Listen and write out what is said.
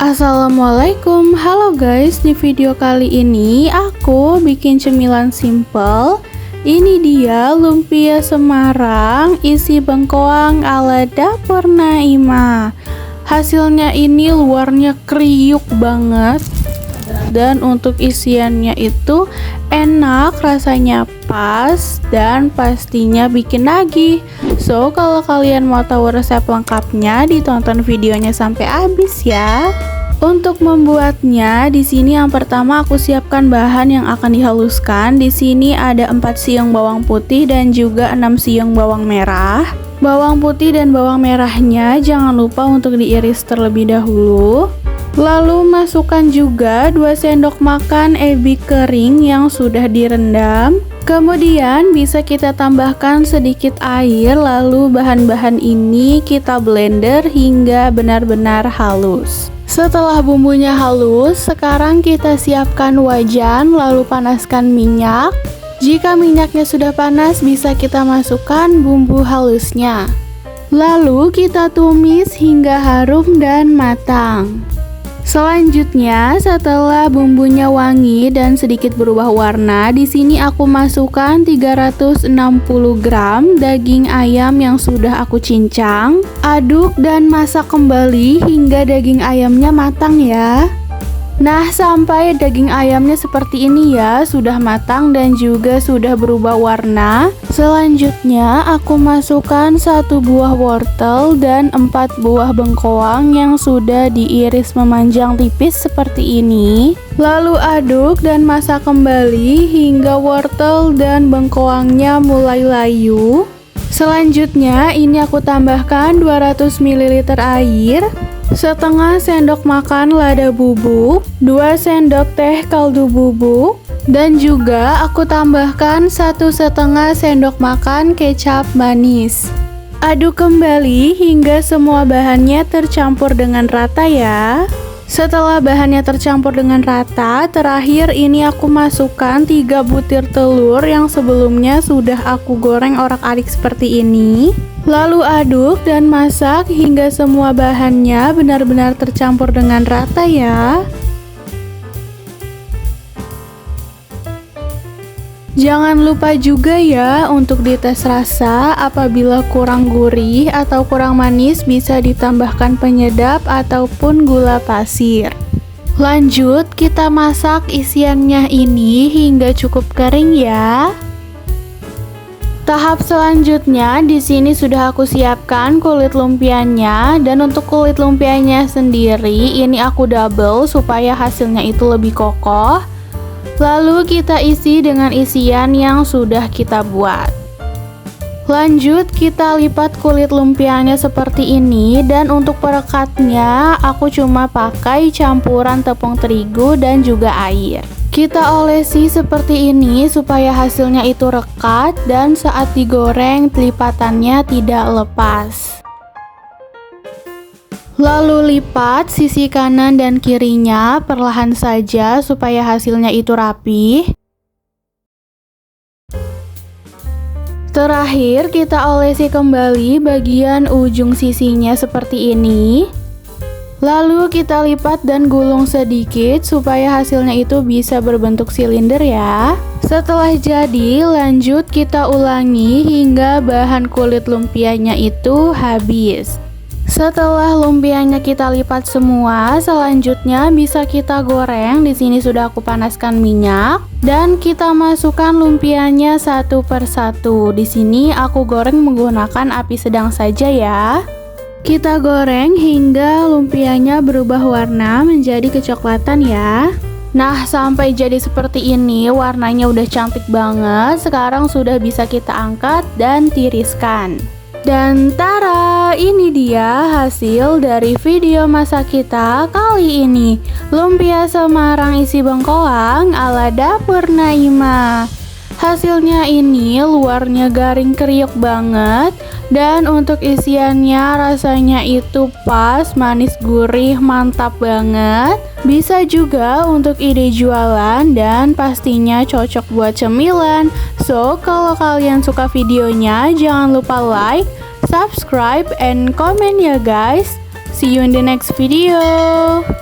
Assalamualaikum, halo guys. Di video kali ini aku bikin cemilan simple. Ini dia lumpia Semarang isi bengkoang ala dapur Naimah. Hasilnya ini luarnya kriuk banget, dan untuk isiannya itu enak, rasanya pas, dan pastinya bikin nagih. So kalau kalian mau tahu resep lengkapnya, ditonton videonya sampai habis ya. Untuk membuatnya, di sini yang pertama aku siapkan bahan yang akan dihaluskan. Di sini ada 4 siung bawang putih dan juga 6 siung bawang merah. Bawang putih dan bawang merahnya jangan lupa untuk diiris terlebih dahulu. Lalu masukkan juga 2 sendok makan ebi kering yang sudah direndam. Kemudian bisa kita tambahkan sedikit air, lalu bahan-bahan ini kita blender hingga benar-benar halus. Setelah bumbunya halus, sekarang kita siapkan wajan lalu panaskan minyak. Jika minyaknya sudah panas, bisa kita masukkan bumbu halusnya. Lalu kita tumis hingga harum dan matang. Selanjutnya, setelah bumbunya wangi dan sedikit berubah warna, di sini aku masukkan 360 gram daging ayam yang sudah aku cincang. Aduk dan masak kembali hingga daging ayamnya matang ya. Nah, sampai daging ayamnya seperti ini ya, sudah matang dan juga sudah berubah warna. Selanjutnya aku masukkan 1 buah wortel dan 4 buah bengkoang yang sudah diiris memanjang tipis seperti ini. Lalu aduk dan masak kembali hingga wortel dan bengkoangnya mulai layu. Selanjutnya ini aku tambahkan 200 ml air, setengah sendok makan lada bubuk, 2 sendok teh kaldu bubuk, dan juga aku tambahkan 1,5 sendok makan kecap manis. Aduk kembali hingga semua bahannya tercampur dengan rata ya. Setelah bahannya tercampur dengan rata, terakhir ini aku masukkan 3 butir telur yang sebelumnya sudah aku goreng orak-arik seperti ini. Lalu aduk dan masak hingga semua bahannya benar-benar tercampur dengan rata ya. Jangan lupa juga ya untuk dites rasa. Apabila kurang gurih atau kurang manis, bisa ditambahkan penyedap ataupun gula pasir. Lanjut, kita masak isiannya ini hingga cukup kering ya. Tahap selanjutnya, di sini sudah aku siapkan kulit lumpianya, dan untuk kulit lumpianya sendiri ini aku double supaya hasilnya itu lebih kokoh. Lalu kita isi dengan isian yang sudah kita buat. Lanjut, kita lipat kulit lumpianya seperti ini, dan untuk perekatnya aku cuma pakai campuran tepung terigu dan juga air. Kita olesi seperti ini supaya hasilnya itu rekat dan saat digoreng lipatannya tidak lepas. Lalu lipat sisi kanan dan kirinya perlahan saja supaya hasilnya itu rapi. Terakhir kita olesi kembali bagian ujung sisinya seperti ini. Lalu kita lipat dan gulung sedikit supaya hasilnya itu bisa berbentuk silinder ya. Setelah jadi, lanjut kita ulangi hingga bahan kulit lumpianya itu habis. Setelah lumpianya kita lipat semua, selanjutnya bisa kita goreng. Di sini sudah aku panaskan minyak dan kita masukkan lumpianya satu persatu. Di sini aku goreng menggunakan api sedang saja ya. Kita goreng hingga lumpianya berubah warna menjadi kecoklatan ya. Nah, sampai jadi seperti ini, warnanya udah cantik banget. Sekarang sudah bisa kita angkat dan tiriskan. Dan tara, ini dia hasil dari video masak kita kali ini. Lumpia Semarang isi bengkoang ala dapur Naimah. Hasilnya ini luarnya garing kriuk banget, dan untuk isiannya rasanya itu pas, manis gurih, mantap banget. Bisa juga untuk ide jualan dan pastinya cocok buat cemilan. So, kalau kalian suka videonya, jangan lupa like, subscribe, and comment ya guys. See you in the next video.